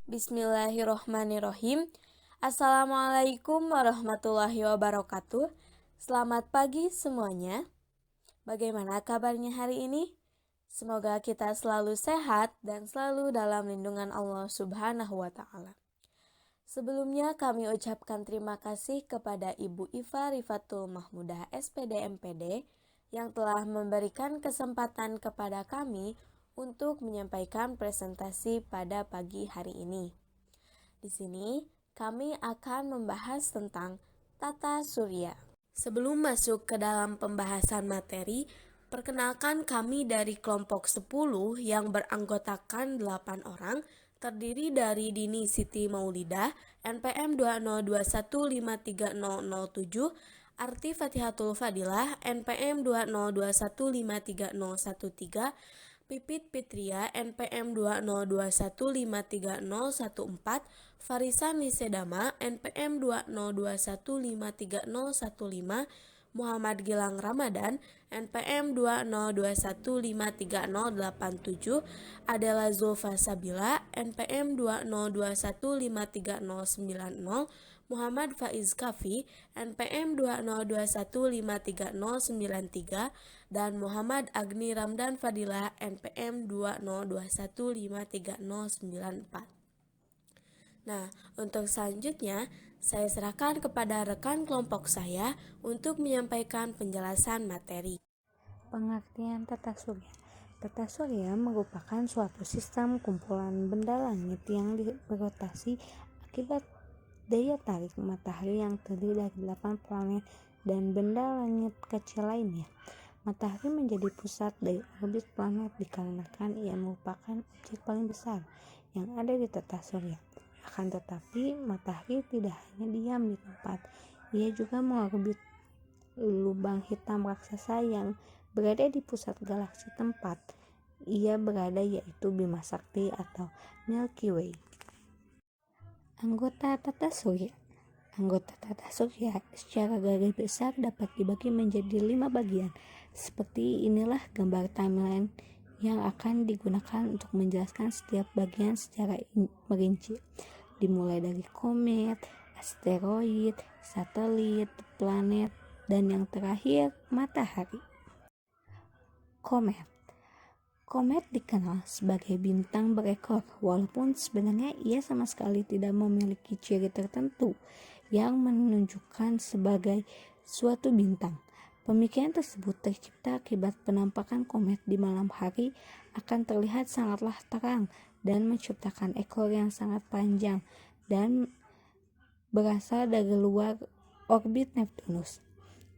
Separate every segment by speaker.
Speaker 1: Bismillahirrohmanirrohim. Assalamualaikum warahmatullahi wabarakatuh. Selamat pagi semuanya. Bagaimana kabarnya hari ini? Semoga kita selalu sehat dan selalu dalam lindungan Allah Subhanahu wa Ta'ala. Sebelumnya kami ucapkan terima kasih kepada Ibu Iva Rifatul Mahmudah SPD MPD yang telah memberikan kesempatan kepada kami untuk menyampaikan presentasi pada pagi hari ini. Di sini kami akan membahas tentang tata surya. Sebelum masuk ke dalam pembahasan materi, perkenalkan kami dari kelompok 10 yang beranggotakan 8 orang, terdiri dari Dini Siti Maulidah, NPM 202153007, Arti Fatihatul Fadilah, NPM 202153013, Pipit Pitria, NPM 202153014, Farisa Nisedama, NPM 202153015, Muhammad Gilang Ramadan, NPM 202153087, Adela Zulfa Sabila, NPM 202153090, Muhammad Faiz Kafi, NPM 202153093, dan Muhammad Agni Ramdan Fadilah, NPM 202153094. Nah, untuk selanjutnya, saya serahkan kepada rekan kelompok saya untuk menyampaikan penjelasan materi.
Speaker 2: Pengertian tata surya. Tata surya merupakan suatu sistem kumpulan benda langit yang berotasi akibat daya tarik matahari yang terdiri dari 8 planet dan benda langit kecil lainnya. Matahari menjadi pusat dari orbit planet dikarenakan ia merupakan objek paling besar yang ada di tata surya. Akan tetapi, matahari tidak hanya diam di tempat, ia juga mengorbit lubang hitam raksasa yang berada di pusat galaksi tempat ia berada, yaitu Bima Sakti atau Milky Way. Anggota tata surya. Anggota tata surya secara garis besar dapat dibagi menjadi 5 bagian. Seperti inilah gambar timeline yang akan digunakan untuk menjelaskan setiap bagian secara merinci. Dimulai dari komet, asteroid, satelit, planet, dan yang terakhir matahari. Komet. Komet dikenal sebagai bintang berekor, walaupun sebenarnya ia sama sekali tidak memiliki ciri tertentu yang menunjukkan sebagai suatu bintang. Pemikiran tersebut tercipta akibat penampakan komet di malam hari akan terlihat sangatlah terang dan menciptakan ekor yang sangat panjang dan berasal dari luar orbit Neptunus.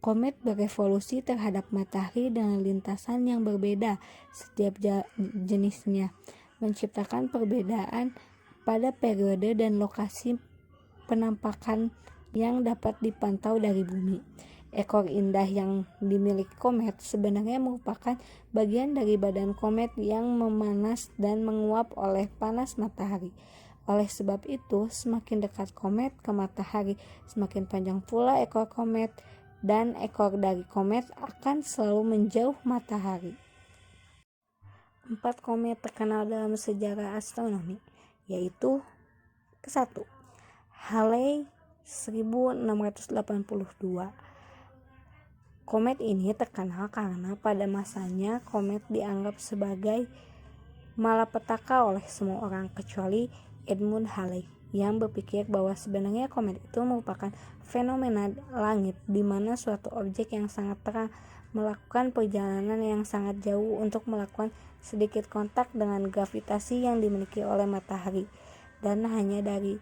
Speaker 2: Komet berevolusi terhadap matahari dengan lintasan yang berbeda setiap jenisnya, menciptakan perbedaan pada periode dan lokasi penampakan yang dapat dipantau dari bumi. Ekor indah yang dimiliki komet sebenarnya merupakan bagian dari badan komet yang memanas dan menguap oleh panas matahari. Oleh sebab itu, semakin dekat komet ke matahari, semakin panjang pula ekor komet, dan ekor dari komet akan selalu menjauh matahari. 4 komet terkenal dalam sejarah astronomi, yaitu ke-1, Halley 1682. Komet ini terkenal karena pada masanya komet dianggap sebagai malapetaka oleh semua orang kecuali Edmund Halley yang berpikir bahwa sebenarnya komet itu merupakan fenomena langit di mana suatu objek yang sangat terang melakukan perjalanan yang sangat jauh untuk melakukan sedikit kontak dengan gravitasi yang dimiliki oleh matahari. Dan hanya dari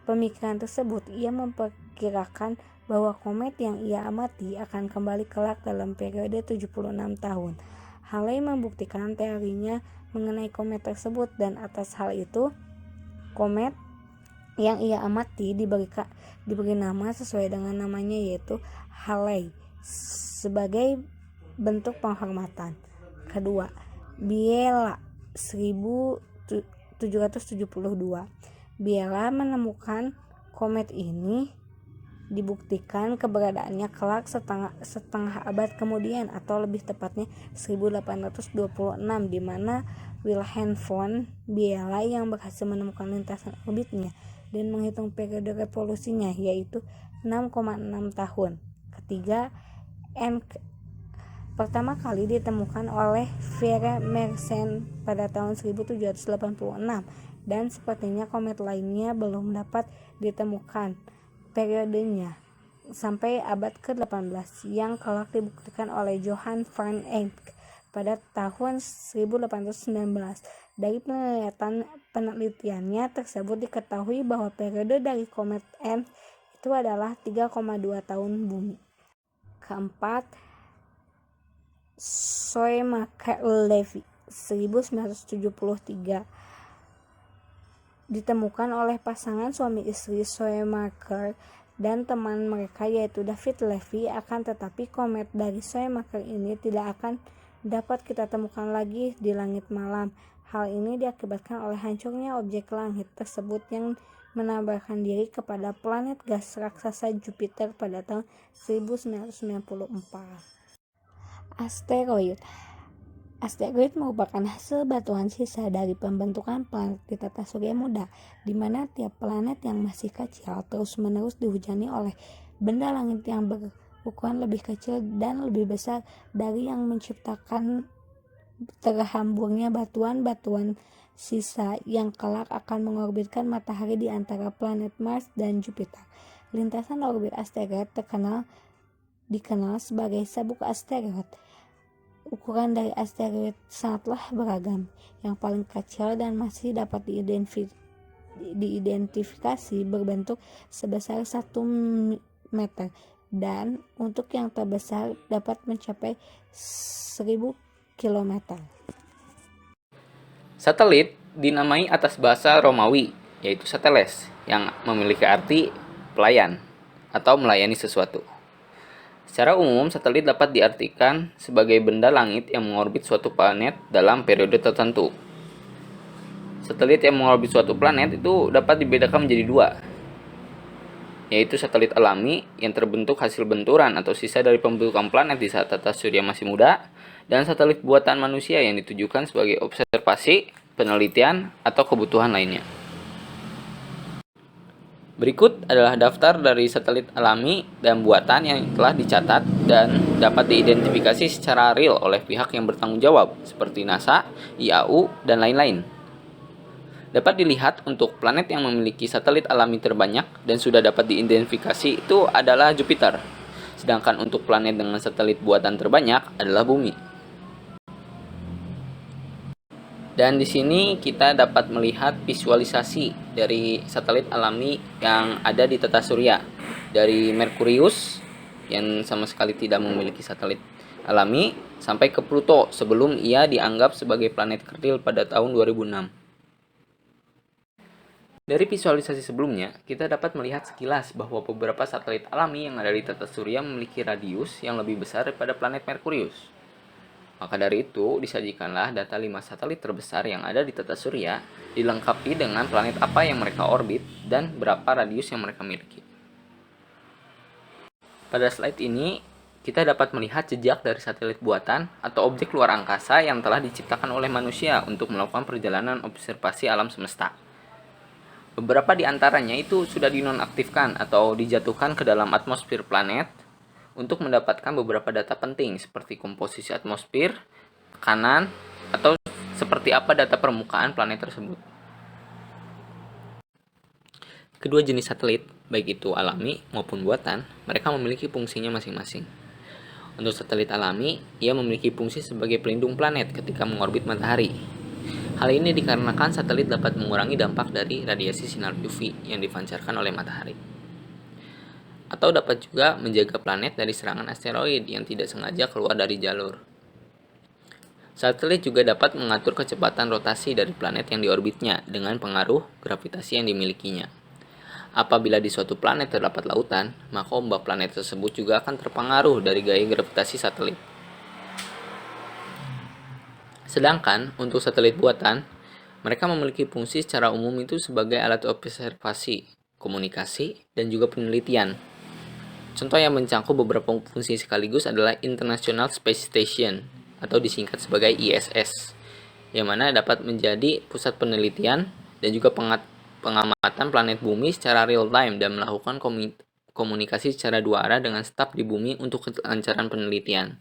Speaker 2: pemikiran tersebut ia memperkirakan bahwa komet yang ia amati akan kembali kelak dalam periode 76 tahun. Halley membuktikan teorinya mengenai komet tersebut, dan atas hal itu komet yang ia amati diberi nama sesuai dengan namanya, yaitu Halley, sebagai bentuk penghormatan. Kedua, Biela 1772. Biela menemukan komet ini dibuktikan keberadaannya kelak setengah abad kemudian, atau lebih tepatnya 1826, di mana Wilhelm von Biela yang berhasil menemukan lintasan orbitnya dan menghitung periode revolusinya, yaitu 6,6 tahun. Ketiga, pertama kali ditemukan oleh Pierre Mersenne pada tahun 1786 dan sepertinya komet lainnya belum dapat ditemukan periodenya sampai abad ke-18 yang kelak dibuktikan oleh Johann van Eyck pada tahun 1819. Dari penelitiannya tersebut diketahui bahwa periode dari komet M itu adalah 3,2 tahun bumi. Keempat, Shoemaker-Levy 1973 ditemukan oleh pasangan suami istri Shoemaker dan teman mereka yaitu David Levy. Akan tetapi komet dari Shoemaker ini tidak akan dapat kita temukan lagi di langit malam. Hal ini diakibatkan oleh hancurnya objek langit tersebut yang menambahkan diri kepada planet gas raksasa Jupiter pada tahun 1994. Asteroid merupakan hasil batuan sisa dari pembentukan planet di tata surya muda, di mana tiap planet yang masih kecil terus-menerus dihujani oleh benda langit yang berukuran lebih kecil dan lebih besar dari yang menciptakan terhamburnya batuan-batuan sisa yang kelak akan mengorbitkan matahari di antara planet Mars dan Jupiter. Lintasan orbit asteroid dikenal sebagai sabuk asteroid. Ukuran dari asteroid sangatlah beragam. Yang paling kecil dan masih dapat diidentifikasi berbentuk sebesar 1 meter dan untuk yang terbesar dapat mencapai 1000 km.
Speaker 3: Satelit dinamai atas bahasa Romawi, yaitu sateles, yang memiliki arti pelayan atau melayani sesuatu. Secara umum, satelit dapat diartikan sebagai benda langit yang mengorbit suatu planet dalam periode tertentu. Satelit yang mengorbit suatu planet itu dapat dibedakan menjadi dua, yaitu satelit alami yang terbentuk hasil benturan atau sisa dari pembentukan planet di saat tata surya masih muda, dan satelit buatan manusia yang ditujukan sebagai observasi, penelitian, atau kebutuhan lainnya. Berikut adalah daftar dari satelit alami dan buatan yang telah dicatat dan dapat diidentifikasi secara real oleh pihak yang bertanggung jawab, seperti NASA, IAU, dan lain-lain. Dapat dilihat untuk planet yang memiliki satelit alami terbanyak dan sudah dapat diidentifikasi itu adalah Jupiter. Sedangkan untuk planet dengan satelit buatan terbanyak adalah Bumi. Dan di sini kita dapat melihat visualisasi dari satelit alami yang ada di tata surya. Dari Merkurius yang sama sekali tidak memiliki satelit alami sampai ke Pluto sebelum ia dianggap sebagai planet kerdil pada tahun 2006. Dari visualisasi sebelumnya, kita dapat melihat sekilas bahwa beberapa satelit alami yang ada di tata surya memiliki radius yang lebih besar daripada planet Merkurius. Maka dari itu, disajikanlah data 5 satelit terbesar yang ada di tata surya, dilengkapi dengan planet apa yang mereka orbit dan berapa radius yang mereka miliki. Pada slide ini, kita dapat melihat jejak dari satelit buatan atau objek luar angkasa yang telah diciptakan oleh manusia untuk melakukan perjalanan observasi alam semesta. Beberapa di antaranya itu sudah dinonaktifkan atau dijatuhkan ke dalam atmosfer planet untuk mendapatkan beberapa data penting seperti komposisi atmosfer, tekanan, atau seperti apa data permukaan planet tersebut. Kedua jenis satelit, baik itu alami maupun buatan, mereka memiliki fungsinya masing-masing. Untuk satelit alami, ia memiliki fungsi sebagai pelindung planet ketika mengorbit matahari. Hal ini dikarenakan satelit dapat mengurangi dampak dari radiasi sinar UV yang dipancarkan oleh matahari. Atau dapat juga menjaga planet dari serangan asteroid yang tidak sengaja keluar dari jalur. Satelit juga dapat mengatur kecepatan rotasi dari planet yang diorbitnya dengan pengaruh gravitasi yang dimilikinya. Apabila di suatu planet terdapat lautan, maka ombak planet tersebut juga akan terpengaruh dari gaya gravitasi satelit. Sedangkan untuk satelit buatan, mereka memiliki fungsi secara umum itu sebagai alat observasi, komunikasi, dan juga penelitian. Contoh yang mencakup beberapa fungsi sekaligus adalah International Space Station atau disingkat sebagai ISS yang mana dapat menjadi pusat penelitian dan juga pengamatan planet bumi secara real time dan melakukan komunikasi secara dua arah dengan staf di bumi untuk kelancaran penelitian.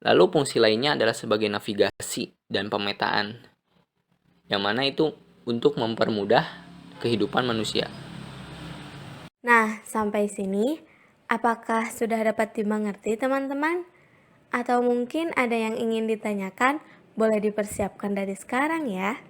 Speaker 3: Lalu fungsi lainnya adalah sebagai navigasi dan pemetaan, yang mana itu untuk mempermudah kehidupan manusia.
Speaker 1: Nah, sampai sini, apakah sudah dapat dimengerti teman-teman? Atau mungkin ada yang ingin ditanyakan, boleh dipersiapkan dari sekarang ya.